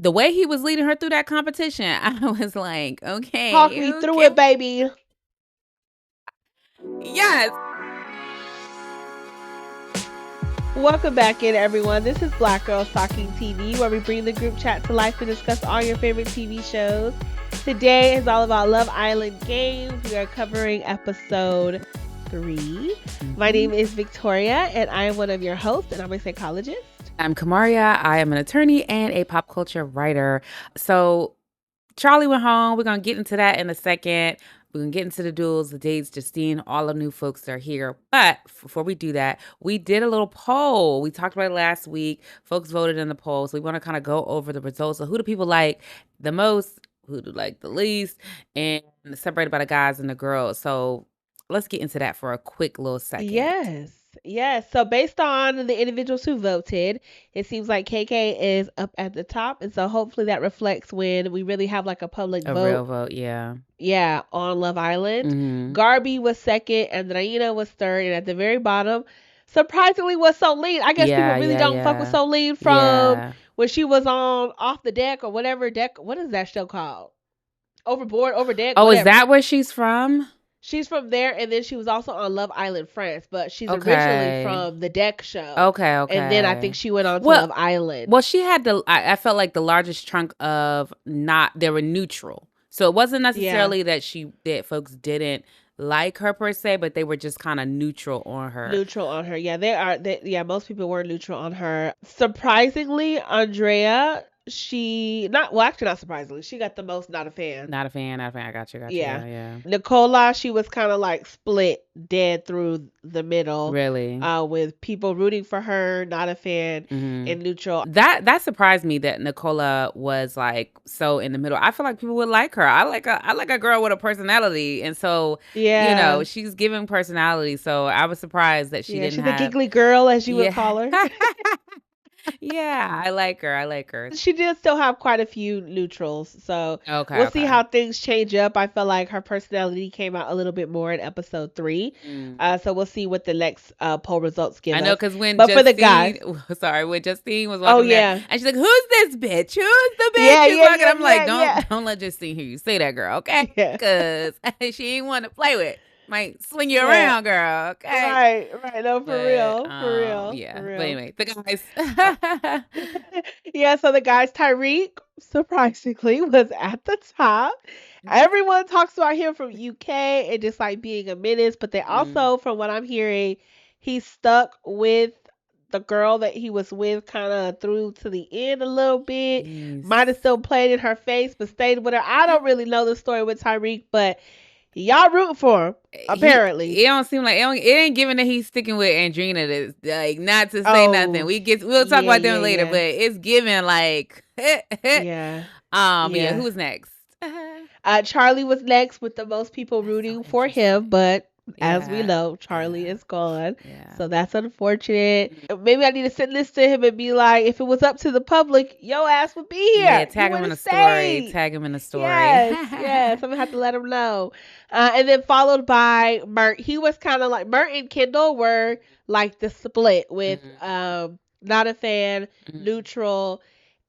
the way he was leading her through that competition, I was like, okay. Talk me through it, baby. Yes. Welcome back in, everyone. This is Black Girls Talking TV, where we bring the group chat to life and discuss all your favorite TV shows. Today is all about Love Island games. We are covering episode 3. My name is Victoria, and I am one of your hosts, and I'm a psychologist. I'm Kamaria. I am an attorney and a pop culture writer. So Charlie went home. We're going to get into that in a second. We're going to get into the duels, the dates, Justine, all the new folks that are here. But before we do that, we did a little poll. We talked about it last week. Folks voted in the poll. So we want to kind of go over the results of who do people like the most, who do like the least, and separated by the guys and the girls. So let's get into that for a quick little second. Yes. So based on the individuals who voted, it seems like KK is up at the top. And so hopefully that reflects when we really have like a public vote. A real vote, yeah. Yeah, on Love Island. Mm-hmm. Garbi was second, and Andrina was third. And at the very bottom, surprisingly, was Solene. I guess people really don't fuck with Solene from when she was on Off the Deck or whatever deck. What is that show called? Overboard, Over Deck. Oh, whatever. Is that where she's from? She's from there, and then she was also on Love Island France, but she's originally from the Deck show. Okay. And then I think she went on to Love Island. Well, she had I felt like the largest chunk of they were neutral. So it wasn't necessarily that folks didn't like her per se, but they were just kind of neutral on her. Yeah, most people were neutral on her. Surprisingly, Andrea, not surprisingly, she got the most not a fan. I got you. Yeah. Nicola, she was kind of like split dead through the middle. Really? With people rooting for her, not a fan, and neutral. That surprised me that Nicola was like so in the middle. I feel like people would like her. I like a girl with a personality, and so she's giving personality. So I was surprised that she didn't. She's a giggly girl, as you would call her. Yeah, I like her. She did still have quite a few neutrals, so we'll see how things change up. I felt like her personality came out a little bit more in episode 3, so we'll see what the next poll results give us. I know, because when Justine was walking there, and she's like, "Who's this bitch? Who's the bitch?" I'm like, "Don't let Justine hear you say that, girl, okay? Because she ain't want to play with." Might sling you around, girl. Okay. Right. No, for real. Yeah. But anyway, the guys. So the guys, Tyrique, surprisingly, was at the top. Everyone talks about him from UK and just like being a menace, but they also, from what I'm hearing, he's stuck with the girl that he was with kind of through to the end a little bit. Might have still played in her face, but stayed with her. I don't really know the story with Tyrique, but y'all rooting for him, apparently. It don't seem like it ain't given that he's sticking with Andrina to like not to say nothing. We'll talk about them later, but it's given like who's next? Charlie was next with the most people rooting for him, but as we know, Charlie is gone. So that's unfortunate. Maybe I need to send this to him and be like, if it was up to the public, your ass would be here. Yeah, tag him in a story. Yes. I'm going to have to let him know. And then followed by Mert. He was kind of like, Mert and Kendall were like the split with not a fan, neutral,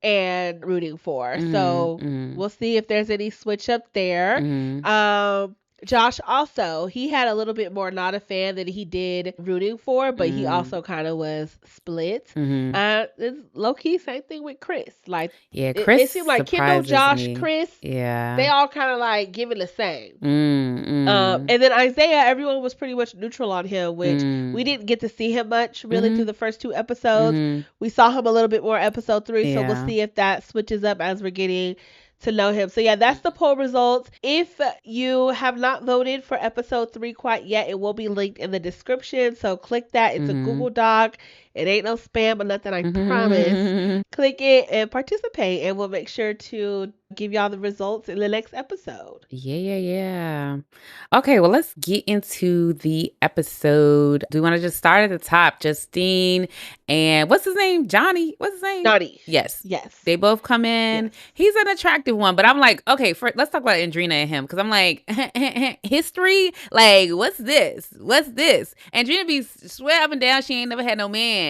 and rooting for. So we'll see if there's any switch up there. Josh also, he had a little bit more not a fan than he did rooting for, but he also kind of was split. It's low-key, same thing with Chris. Like, Chris it seemed like Kendall, Josh, Chris, they all kind of like giving the same. And then Isiah, everyone was pretty much neutral on him, which we didn't get to see him much really through the first 2 episodes. We saw him a little bit more episode 3, so we'll see if that switches up as we're getting to know him. So that's the poll results. If you have not voted for episode 3 quite yet, it will be linked in the description. So click that. It's a Google Doc. It ain't no spam or nothing, I promise. Click it and participate, and we'll make sure to give y'all the results in the next episode. Yeah. Okay, well, let's get into the episode. Do we want to just start at the top? Justine and what's his name? Johnny. What's his name? Johnny. Yes. They both come in. Yes. He's an attractive one, but I'm like, okay, let's talk about Andrina and him, because I'm like, history? Like, what's this? Andrina be swear up and down she ain't never had no man.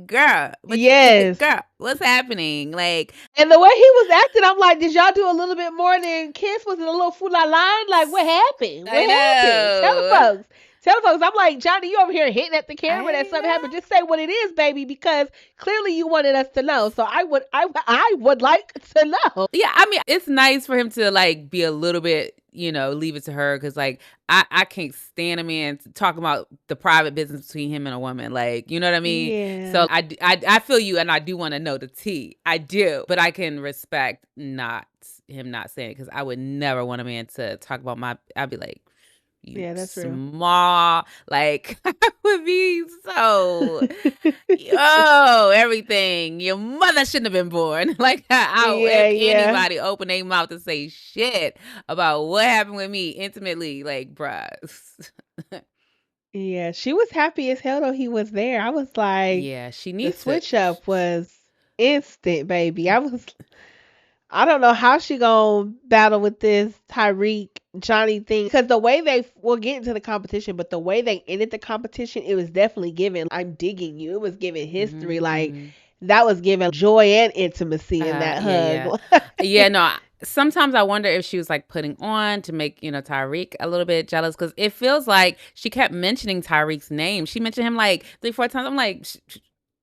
Girl. Yes. Girl. What's happening? Like, and the way he was acting, I'm like, did y'all do a little bit more than kiss? Was it a little fool line? Like, what happened? What happened? Tell the folks. Tell the folks. I'm like, Johnny, you over here hitting at the camera that something happened. Just say what it is, baby, because clearly you wanted us to know. So I would like to know. Yeah, I mean, it's nice for him to like be a little bit, leave it to her, because like I can't stand a man talking about the private business between him and a woman. Like, you know what I mean? Yeah. So I feel you, and I do want to know the tea. I do, but I can respect him not saying it, because I would never want a man to talk about I'd be like, yeah, that's small, like, I would be so, everything. Your mother shouldn't have been born. Like, anybody open their mouth to say shit about what happened with me intimately, like, bruh. Yeah, she was happy as hell though he was there. I was like, yeah, she needs the switch up was instant, baby. I don't know how she gonna battle with this Tyrique Johnny thing, because the way we'll get into the competition, but the way they ended the competition, it was definitely giving, I'm digging you. It was giving history. Mm-hmm. Like, that was giving joy and intimacy in that hug. Yeah, no. Sometimes I wonder if she was like putting on to make, Tyrique a little bit jealous, because it feels like she kept mentioning Tyrique's name. She mentioned him like 3-4 times. I'm like,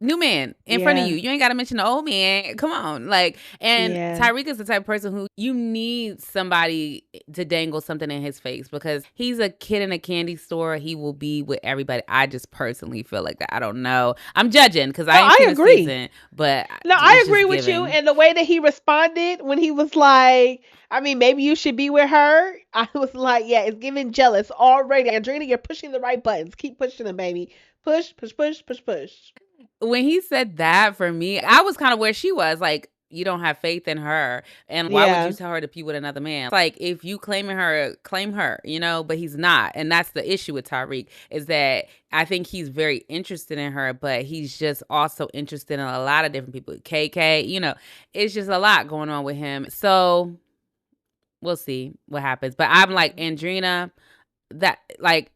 new man in front of you. You ain't got to mention the old man. Come on. Like, and Tyrique is the type of person who you need somebody to dangle something in his face, because he's a kid in a candy store. He will be with everybody. I just personally feel like that. I don't know. I'm judging because I agree. Season, but no, I agree with you. And the way that he responded when he was like, I mean, maybe you should be with her. I was like, yeah, it's giving jealous already. Andrina, you're pushing the right buttons. Keep pushing them, baby. Push, push, push, push, push. When he said that, for me, I was kind of where she was, like, you don't have faith in her, and why would you tell her to be with another man? Like, if you claiming her, claim her, but he's not. And that's the issue with Tyrique, is that I think he's very interested in her, but he's just also interested in a lot of different people. KK, it's just a lot going on with him. So we'll see what happens. But I'm like, Andrina, that, like,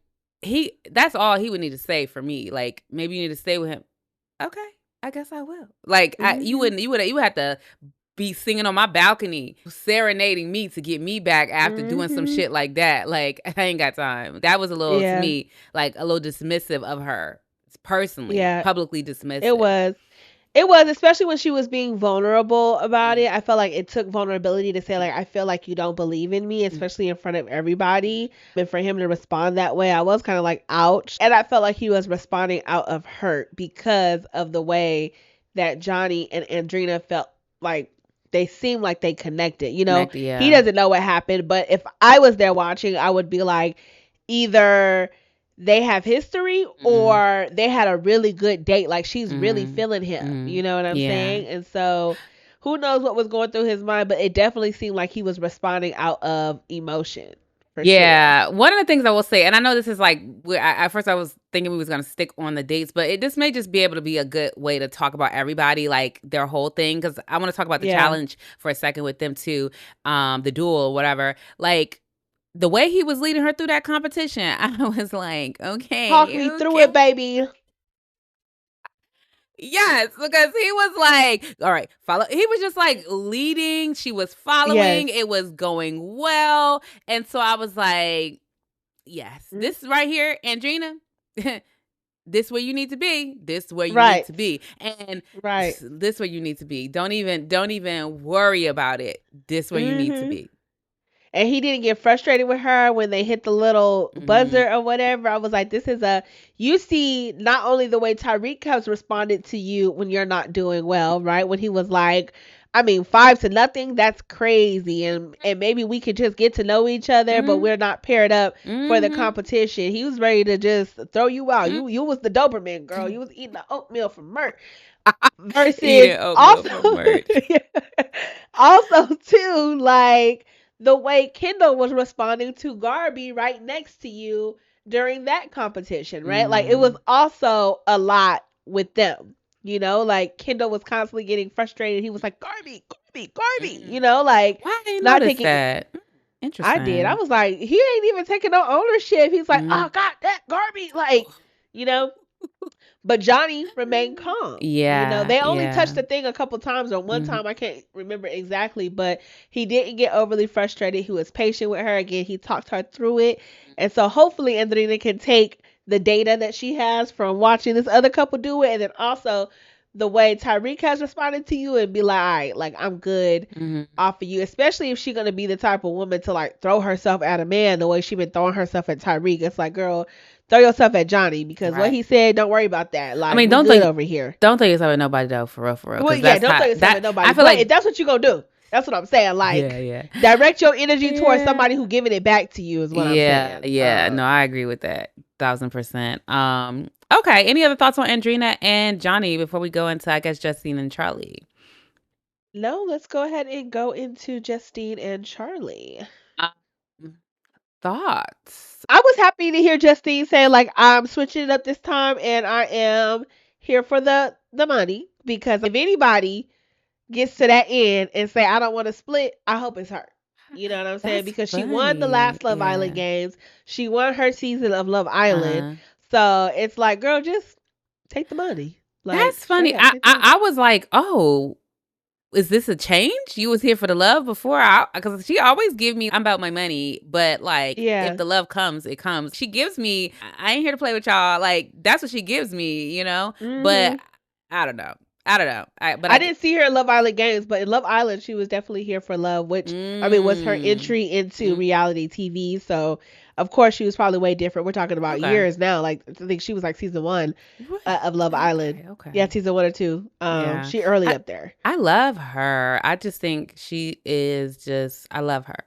that's all he would need to say for me. Like, maybe you need to stay with him. Okay, I guess I will. Like, you would have to be singing on my balcony, serenading me to get me back after doing some shit like that. Like, I ain't got time. That was a little, to me, like a little dismissive of her personally, publicly dismissive. It was, especially when she was being vulnerable about it. I felt like it took vulnerability to say, like, I feel like you don't believe in me, especially in front of everybody. And for him to respond that way, I was kind of like, ouch. And I felt like he was responding out of hurt because of the way that Johnny and Andrina felt like they seemed like they connected. He doesn't know what happened. But if I was there watching, I would be like, either they have history or they had a really good date. Like, she's really feeling him. You know what I'm saying? And so who knows what was going through his mind, but it definitely seemed like he was responding out of emotion. Sure. One of the things I will say, and I know this is like, at first I was thinking we was going to stick on the dates, but this may just be able to be a good way to talk about everybody, like their whole thing. Because I want to talk about the challenge for a second with them too, the duel or whatever. Like, the way he was leading her through that competition, I was like, okay. Talk me through it, baby. Yes, because he was like, all right, follow. He was just like leading. She was following. It was going well. And so I was like, yes, this right here, Andrina, this where you need to be. This where you need to be. And this where you need to be. Don't even worry about it. This where you need to be. And he didn't get frustrated with her when they hit the little buzzer or whatever. I was like, you see not only the way Tyrique has responded to you when you're not doing well, right? When he was like, 5-0, that's crazy. And maybe we could just get to know each other, but we're not paired up for the competition. He was ready to just throw you out. You was the Doberman, girl. You was eating the oatmeal from Mert. Versus also too, like, the way Kendall was responding to Garbi right next to you during that competition, right? Like, it was also a lot with them, like Kendall was constantly getting frustrated. He was like, Garbi, like, why didn't not taking that. Interesting. I did. I was like, he ain't even taking no ownership. He's like, oh God, that Garbi, like, But Johnny remained calm. Yeah. They only touched the thing a couple times, or one time, I can't remember exactly, but he didn't get overly frustrated. He was patient with her. Again, he talked her through it. And so hopefully Andrina can take the data that she has from watching this other couple do it, and then also the way Tyrique has responded to you, and be like, all right, like, I'm good off of you, especially if she's gonna be the type of woman to like throw herself at a man the way she been throwing herself at Tyrique. It's like, girl, throw yourself at Johnny, because what he said, don't worry about that. Like, I mean, don't think over here. Don't throw yourself at nobody though, for real. Well, yeah, don't throw yourself at nobody. I feel like if that's what you gonna do. That's what I'm saying. Like, direct your energy towards somebody who giving it back to you is what I'm saying. Yeah, no, I agree with that 1000%. Okay, any other thoughts on Andrina and Johnny before we go into, I guess, Justine and Charlie? No, let's go ahead and go into Justine and Charlie. Thoughts? I was happy to hear Justine say, like, I'm switching it up this time, and I am here for the money, because if anybody gets to that end and say, I don't want to split, I hope it's her. You know what I'm saying? Because she won the last Love Island games. She won her season of Love Island. So it's like, girl, just take the money. Like, that's funny. I was like, oh, is this a change? You was here for the love before? Because she always give me, I'm about my money, but like, if the love comes, it comes. She gives me, I ain't here to play with y'all. Like, that's what she gives me, But I don't know. I didn't see her in Love Island games, but in Love Island, she was definitely here for love, which, I mean, was her entry into reality TV. So, of course, she was probably way different. We're talking about years now. Like, I think she was like season 1 of Love Island. Okay. Yeah, season 1 or 2. She early up there. I love her. I just think she is just, I love her.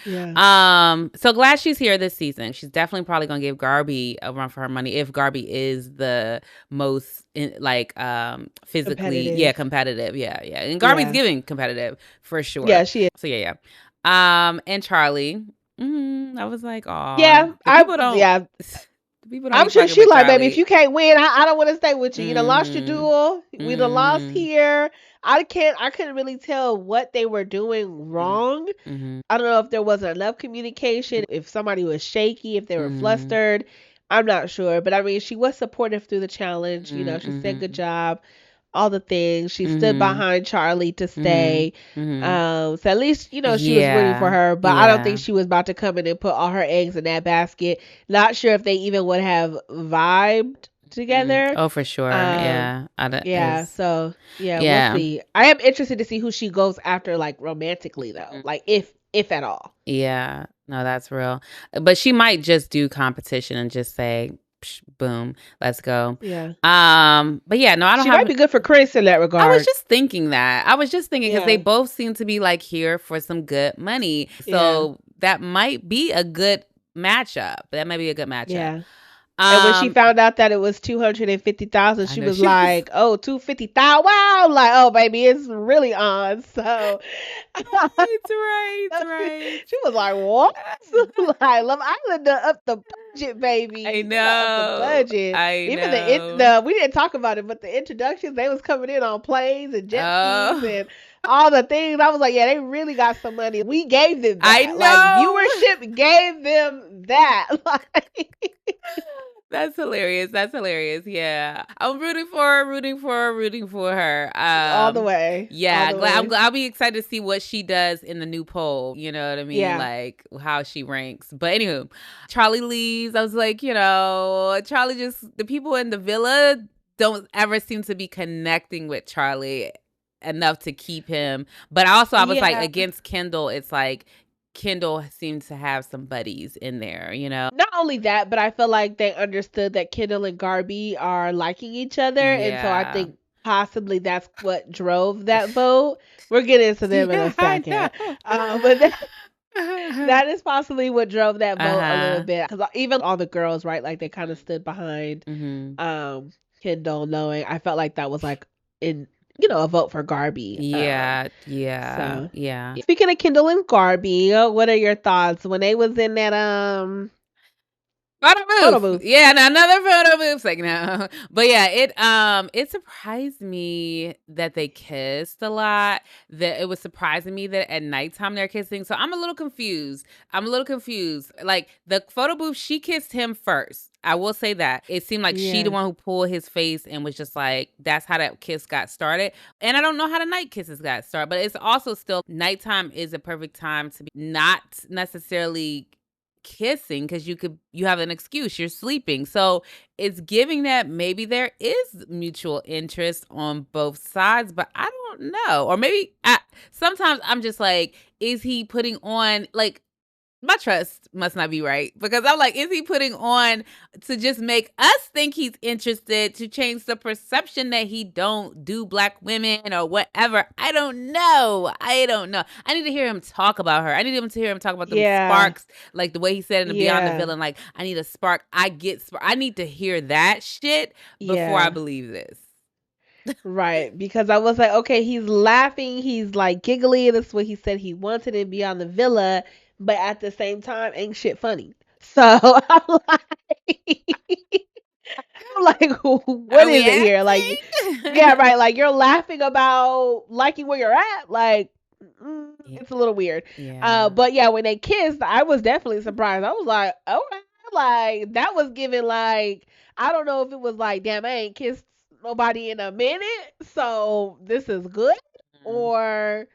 Yeah. So glad she's here this season. She's definitely probably gonna give Garbi a run for her money, if Garbi is the most physically competitive. Yeah. And Garbi's giving competitive for sure. Yeah, she is. So yeah. And Charlie. I was like, oh, yeah. I'm sure she like, baby, if you can't win, I don't want to stay with you. You done lost your duel. We done lost here. I couldn't really tell what they were doing wrong. I don't know if there wasn't enough communication, if somebody was shaky, if they were flustered. I'm not sure. But I mean, she was supportive through the challenge. She said good job. All the things. She stood behind Charlie to stay. So at least, she was rooting for her. But I don't think she was about to come in and put all her eggs in that basket. Not sure if they even would have vibed together. Oh, for sure. So we'll see. I am interested to see who she goes after, like, romantically, though. Like, if at all. Yeah. No, that's real. But she might just do competition and just say, boom, let's go. Yeah. But yeah, no, I don't. She might be good for Chris in that regard. I was just thinking because they both seem to be like here for some good money, so that might be a good matchup. Yeah. And when she found out that it was 250,000, she was like, "Oh, 250,000! Wow!" Like, "Oh, baby, it's really on." So, right. She was like, "What?" Like, Love Island up the budget, baby. I know. Up the budget. Even the we didn't talk about it, but the introductions, they was coming in on planes and jet skis and all the things. I was like, yeah, they really got some money. We gave them that. I know. Like, viewership gave them that. That's hilarious. Yeah. I'm rooting for her. All the way. Yeah. I'll be excited to see what she does in the new poll. You know what I mean? Yeah. Like, how she ranks. But anywho, Charlie leaves. I was like, Charlie the people in the villa don't ever seem to be connecting with Charlie enough to keep him. But I was like, against Kendall, it's like, Kendall seems to have some buddies in there, Not only that, but I feel like they understood that Kendall and Garbi are liking each other. Yeah. And so I think possibly that's what drove that vote. We're getting into them in a second. But that is possibly what drove that vote a little bit. Because even all the girls, right, like they kind of stood behind Kendall, knowing I felt like that was like a vote for Garbi. Yeah. Speaking of Kendall and Garbi, what are your thoughts when they was in that Photo Photo booth. booth. Yeah, another photo booth. Like, no. But yeah, it surprised me that they kissed a lot. That it was surprising me that at nighttime they're kissing. So I'm a little confused. Like the photo booth, she kissed him first. I will say that. It seemed like she the Yeah. one who pulled his face and was just like, that's how that kiss got started. And I don't know how the night kisses got started, but it's also still nighttime is a perfect time to be not necessarily kissing because you have an excuse, you're sleeping. So it's giving that maybe there is mutual interest on both sides, but I don't know. Or maybe sometimes I'm just like, is he putting on like my trust must not be right because I'm like, is he putting on to just make us think he's interested to change the perception that he don't do black women or whatever? I don't know. I need to hear him talk about her. I need him to hear him talk about them sparks, like the way he said in the Beyond the Villain. Like, I need a spark. I need to hear that shit before I believe this. Right, because I was like, okay, he's laughing, he's like giggly, and that's what he said he wanted in Beyond the Villa, but at the same time, ain't shit funny. So I'm like, what is it here? Like, yeah, right. Like you're laughing about liking where you're at. Like, it's a little weird. Yeah. But yeah, when they kissed, I was definitely surprised. I was like, okay, like that was given like I don't know if it was like, damn, I ain't kissed nobody in a minute, so this is good, or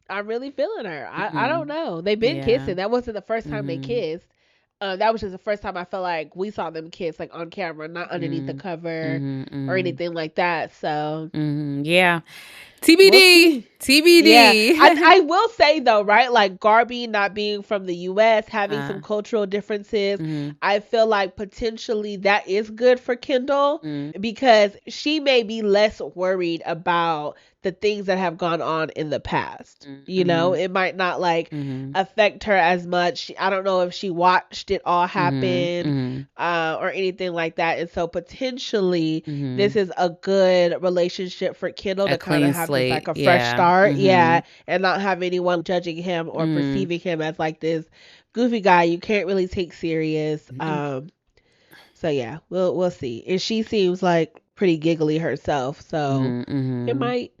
I'm really feeling her. I don't know. They've been kissing. That wasn't the first time they kissed. That was just the first time I felt like we saw them kiss, like on camera, not underneath the cover or anything like that. So yeah. TBD. We'll TBD. Yeah. I will say though, right? Like Garbi not being from the US, having some cultural differences, I feel like potentially that is good for Kendall because she may be less worried about the things that have gone on in the past. You know, it might not like affect her as much. I don't know if she watched it all happen or anything like that. And so potentially this is a good relationship for Kendall to kind of have just like a fresh start. Yeah. And not have anyone judging him or perceiving him as like this goofy guy you can't really take serious. So yeah, we'll see. And she seems like pretty giggly herself, so it might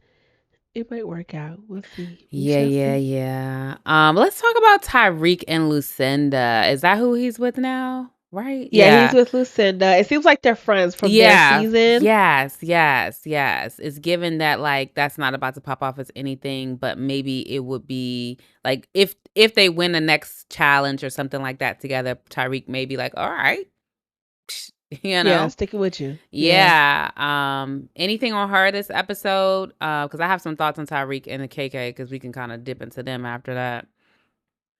work out. We'll see. Yeah. Let's talk about Tyrique and Lucinda. Is that who he's with now? Right? Yeah, he's with Lucinda. It seems like they're friends from their season. Yes. It's given that like that's not about to pop off as anything, but maybe it would be like if they win the next challenge or something like that together, Tyrique may be like, all right. You know, yeah, sticking with you. Anything on her this episode? Because I have some thoughts on Tyrique and the KK because we can kind of dip into them after that.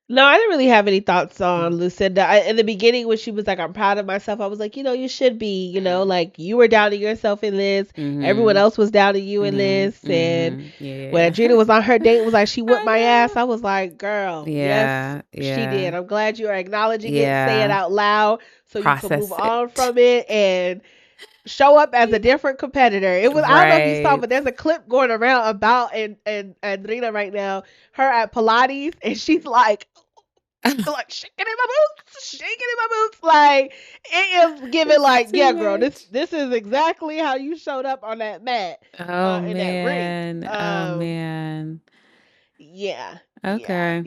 No, I didn't really have any thoughts on Lucinda. In the beginning, when she was like, I'm proud of myself, I was like, you should be, like you were doubting yourself in this. Everyone else was doubting you in this. And when Andrina was on her date, was like, she whipped my ass. I was like, girl, yes, she did. I'm glad you are acknowledging it. Say it out loud so you can move on from it and show up as a different competitor. It was I don't know if you saw, but there's a clip going around about and Andrina right now, her at Pilates, and she's like shaking in my boots. Like it is giving like, yeah, girl, this is exactly how you showed up on that mat. In that ring. Oh man. Yeah. Okay.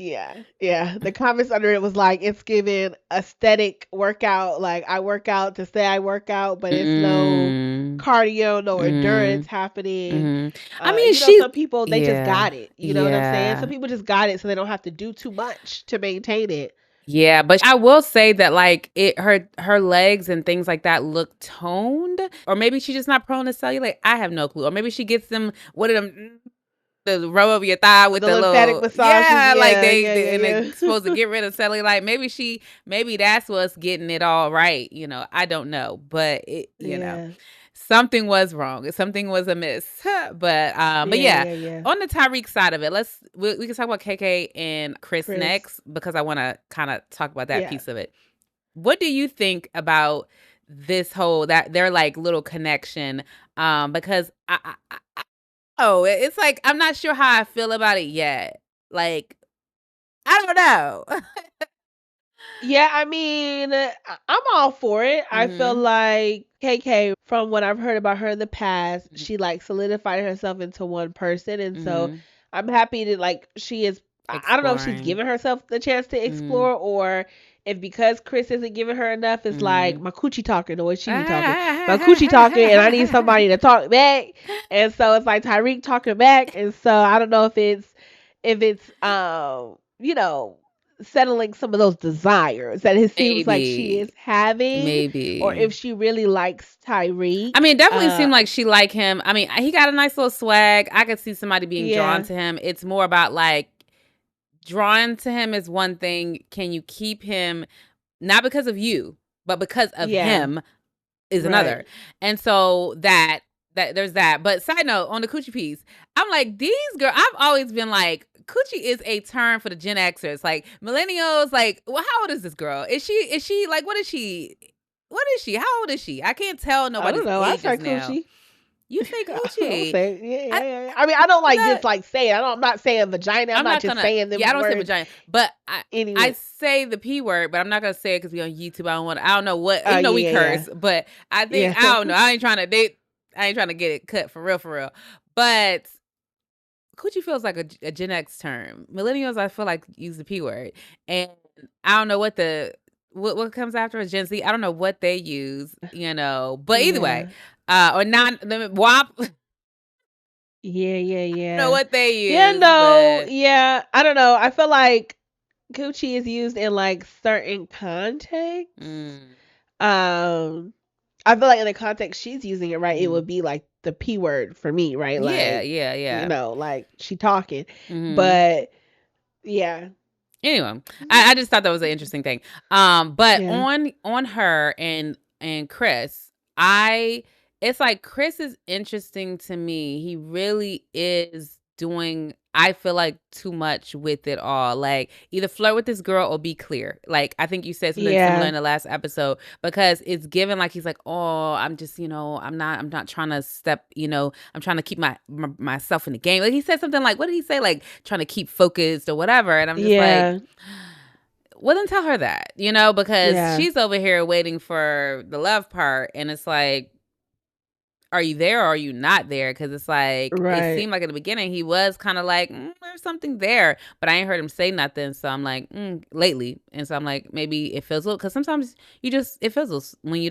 Yeah. The comments under it was like, it's giving aesthetic workout. Like I work out to say I work out, but it's no cardio, no endurance happening. I mean, some people they just got it. You know what I'm saying? Some people just got it, so they don't have to do too much to maintain it. Yeah, but I will say that like her legs and things like that look toned, or maybe she's just not prone to cellulite. I have no clue. Or maybe she gets them the rub over your thigh with the lymphatic little massages. Yeah, like they're supposed to get rid of cellulite. Maybe that's what's getting it all right. I don't know, but you know. Something was wrong. Something was amiss. But on the Tyrique side of it, we can talk about KK and Chris next because I want to kind of talk about that piece of it. What do you think about this whole that their like little connection? Because it's like I'm not sure how I feel about it yet. Like I don't know. Yeah, I mean, I'm all for it. I feel like KK, from what I've heard about her in the past, she like solidified herself into one person, and so I'm happy that like she is. I don't know if she's giving herself the chance to explore, or if because Chris isn't giving her enough, it's like my coochie talking the way she be talking, my coochie talking, and I need somebody to talk back, and so it's like Tyrique talking back, and so I don't know if it's you know, settling some of those desires that it seems like she is having, or if she really likes Tyrique. I mean, it definitely seemed like she liked him. I mean, he got a nice little swag. I could see somebody being drawn to him. It's more about like drawn to him is one thing. Can you keep him not because of you, but because of him is another. And so that there's that. But side note on the coochie piece, I'm like, these girls, I've always been like, coochie is a term for the Gen Xers, like millennials. Like, well, how old is this girl? Is she like, what is she? What is she? How old is she? I can't tell nobody's age I say now. Coochie. You say coochie? Yeah. I mean, I don't like just like say it. I'm not saying vagina. I'm not just saying the I don't words. say vagina, but I say the P word, but I'm not gonna say it because we on YouTube. I don't know what. You know, we curse, but I think I don't know. I ain't trying to get it cut for real. But coochie feels like a Gen X term. Millennials, I feel like, use the P word, and I don't know what comes after a Gen Z. I don't know what they use, you know. But either way, or not WAP. Yeah. I don't know what they use. Yeah, no, yeah. I don't know. I feel like coochie is used in like certain contexts. I feel like in the context she's using it, right, it would be like the P word for me, right? Like, yeah. You know, like she talking. But yeah. Anyway, I just thought that was an interesting thing. But on her and Chris, it's like Chris is interesting to me. He really is doing, I feel like, too much with it all. Like, either flirt with this girl or be clear. Like, I think you said something similar in the last episode, because it's given like he's like, oh, I'm just, I'm not trying to step, I'm trying to keep myself in the game. Like, he said something like, what did he say? Like, trying to keep focused or whatever. And I'm just like, well, then tell her that, because she's over here waiting for the love part. And it's like, are you there or are you not there? Because it's like, it seemed like at the beginning he was kind of like, there's something there, but I ain't heard him say nothing. So I'm like, lately. And so I'm like, maybe it fizzles, because sometimes it fizzles when you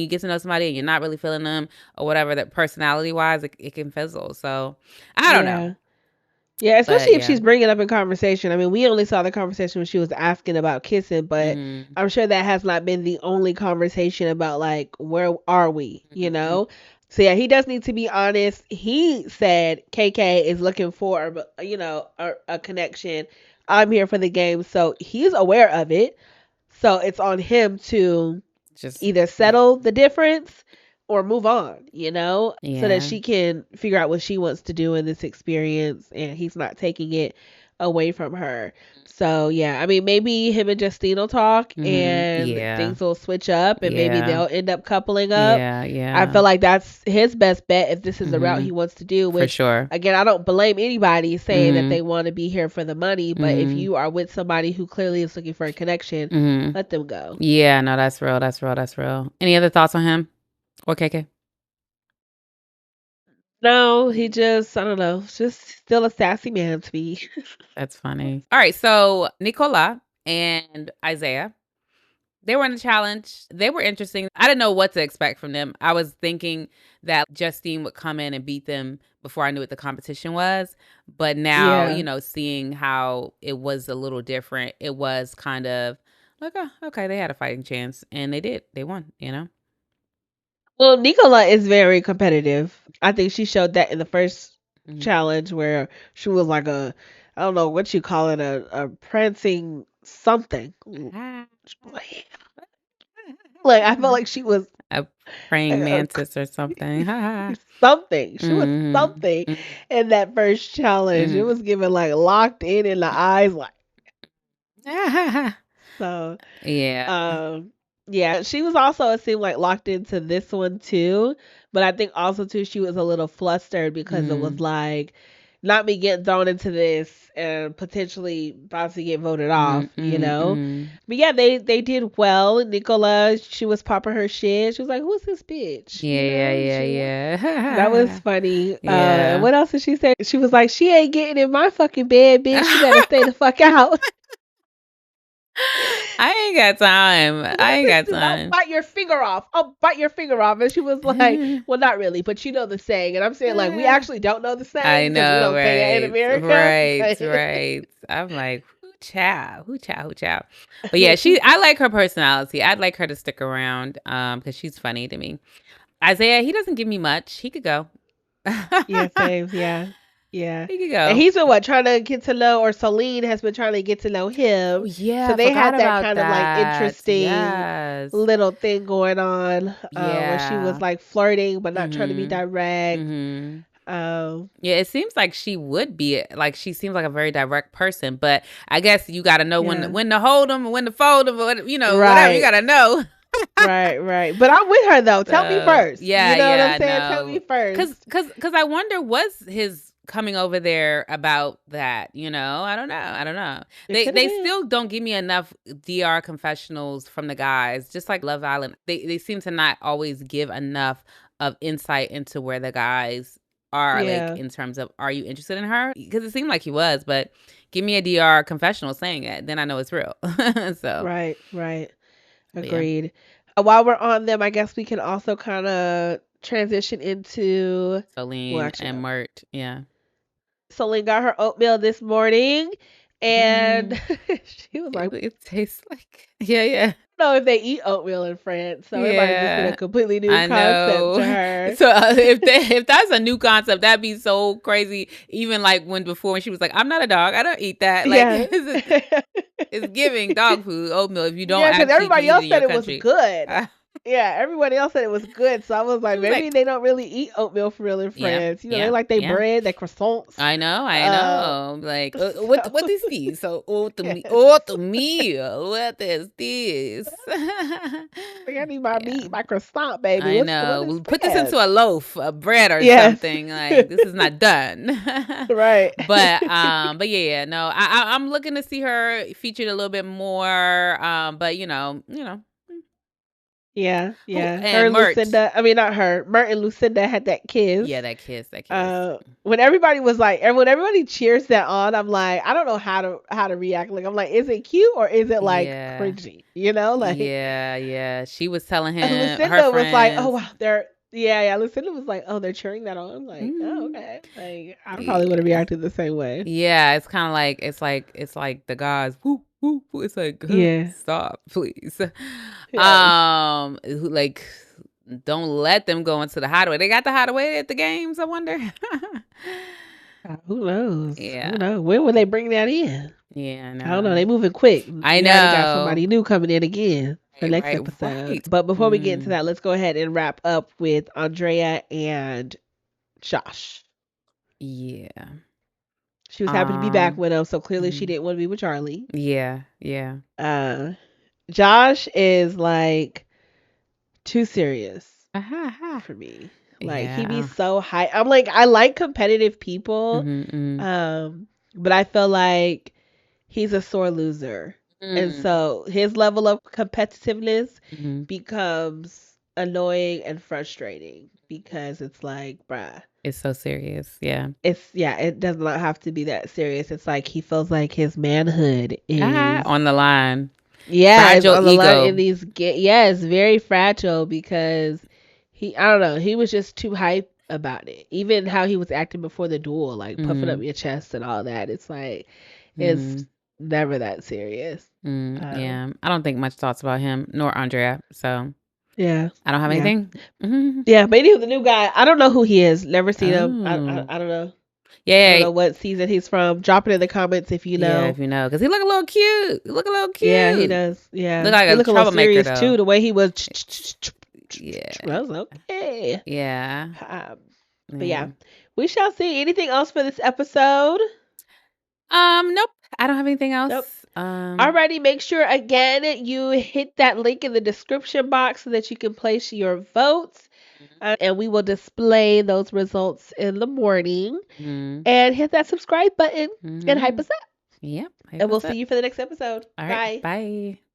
get to know somebody and you're not really feeling them or whatever, that personality wise, it can fizzle. So I don't know. Yeah, especially if she's bringing it up in conversation. I mean, we only saw the conversation when she was asking about kissing, but I'm sure that has not been the only conversation about like, where are we, So yeah, he does need to be honest. He said KK is looking for, a connection. I'm here for the game, so he's aware of it. So it's on him to just either settle the difference or move on, so that she can figure out what she wants to do in this experience, and he's not taking it away from her. So yeah, I mean, maybe him and Justine will talk, and things will switch up, and maybe they'll end up coupling up. I feel like that's his best bet if this is the route he wants to do. Which, for sure. Again, I don't blame anybody saying that they want to be here for the money, but if you are with somebody who clearly is looking for a connection, let them go. Yeah, no, that's real. Any other thoughts on him or KK? No, he just, I don't know, just still a sassy man to me. That's funny. All right, so Nicola and Isiah, they were in the challenge. They were interesting. I didn't know what to expect from them. I was thinking that Justine would come in and beat them before I knew what the competition was. But now, seeing how it was a little different, it was kind of like, oh, okay, they had a fighting chance, and they did. They won, Well, Nicola is very competitive. I think she showed that in the first challenge, where she was like I don't know what you call it, a prancing something. Like, I felt like she was a praying mantis or something. Something. She was something in that first challenge. It was giving like locked in the eyes, like. So yeah. Yeah, she was also, it seemed like, locked into this one too. But I think also too, she was a little flustered because it was like, not me getting thrown into this and potentially about to get voted off, you know. But yeah, they did well. Nicola, she was popping her shit. She was like, "Who's this bitch?" Yeah, You know. yeah. That was funny. And Yeah. what else did she say? She was like, "She ain't getting in my fucking bed, bitch. She better stay the fuck out." I ain't got time. I ain't got I'll time. bite your finger off. I'll bite your finger off. And she was like, well, not really, but you know the saying. And I'm saying, like, we actually don't know the I saying because we know, don't say it in right? America. Right, right. I'm like, who chow? Who chow? Who chow? But yeah, I like her personality. I'd like her to stick around because she's funny to me. Isiah, he doesn't give me much. He could go. Yeah, same. Yeah. Yeah. He could And go. he's been trying to get to know, or Solene has been trying to get to know him. Oh, yeah, So I they forgot had that about kind of like that. interesting Yes. little thing going on where she was Yeah. like flirting but not trying to be direct. Yeah, it seems like she would be like she seems like a very direct person, but I guess you got to know when to hold them, when to fold them, whatever you got to know. Right. But I'm with her though. Tell me first. Yeah, you know what yeah, I'm saying? Tell me first. Cause I wonder was his coming over there about that, you know? I don't know. They still don't give me enough DR confessionals from the guys, just like Love Island. They seem to not always give enough of insight into where the guys are, like in terms of, are you interested in her? Because it seemed like he was, but give me a DR confessional saying it, then I know it's real. So Right. Agreed. Yeah. While we're on them, I guess we can also kind of transition into Solene and Mert. Yeah. Solene got her oatmeal this morning, and she was like, "It tastes like." Yeah. I don't know if they eat oatmeal in France, so it might have just been a completely new concept to her. So if that's a new concept, that'd be so crazy. Even like when she was like, "I'm not a dog. I don't eat that." Like it's giving dog food, oatmeal. If you don't, because everybody else said it was country. good. Yeah, everybody else said it was good. So I was like, maybe they don't really eat oatmeal for real in France. You know, they like their bread, their croissants. I know. Like, what is this? So, oatmeal. What is this? Like, I need my meat, my croissant, baby. I know. We'll put this into a loaf of bread or something. Like, this is not done. Right. But yeah, no. I'm looking to see her featured a little bit more. But you know. Yeah. Her and Lucinda. I mean, not her. Mert and Lucinda had that kiss. Yeah, that kiss. When everybody was like, when everybody cheers that on, I'm like, I don't know how to react. Like, I'm like, is it cute or is it like cringy? You know, like. Yeah. She was telling him. Lucinda was like, oh wow, they're. Yeah. Lucinda was like, oh, they're cheering that on. I'm like, oh, okay. Like, I probably would have reacted the same way. Yeah, it's kind of like it's like the guys. Whoop. It's like, stop, please. Like, don't let them go into the hideaway. They got the hideaway at the games, I wonder. Who knows? Yeah. Who knows? When will they bring that in? Yeah, I don't know. They moving quick. I know. They got somebody new coming in again for next episode. Right. But before we get into that, let's go ahead and wrap up with Andrea and Josh. Yeah. She was happy to be back with him, so clearly she didn't want to be with Charlie. Yeah. Josh is like too serious for me. Like he be so high. I'm like, I like competitive people, but I feel like he's a sore loser, and so his level of competitiveness becomes annoying and frustrating because it's like, bruh. It's so serious. Yeah. It does not have to be that serious. It's like he feels like his manhood is on the line. Yeah, fragile on the ego. Line in these it's very fragile because I don't know, he was just too hype about it. Even how he was acting before the duel, like puffing up your chest and all that. It's like it's never that serious. Yeah. I don't think much thoughts about him nor Andrea. So yeah. I don't have anything. Yeah, but anyway, the new guy, I don't know who he is. Never seen him. I don't know. Yeah. I don't know what season he's from. Drop it in the comments if you know. Yeah, if you know. Because he look a little cute. Yeah, he does. Yeah. Look like a troublemaker, though. Too. The way he was. Yeah. I was okay. Yeah. But yeah. We shall see. Anything else for this episode? Nope. I don't have anything else. Nope. Alrighty, make sure again you hit that link in the description box so that you can place your votes. And we will display those results in the morning. And hit that subscribe button and hype us up. Yep. And we'll see you for the next episode. All right. Bye. Bye.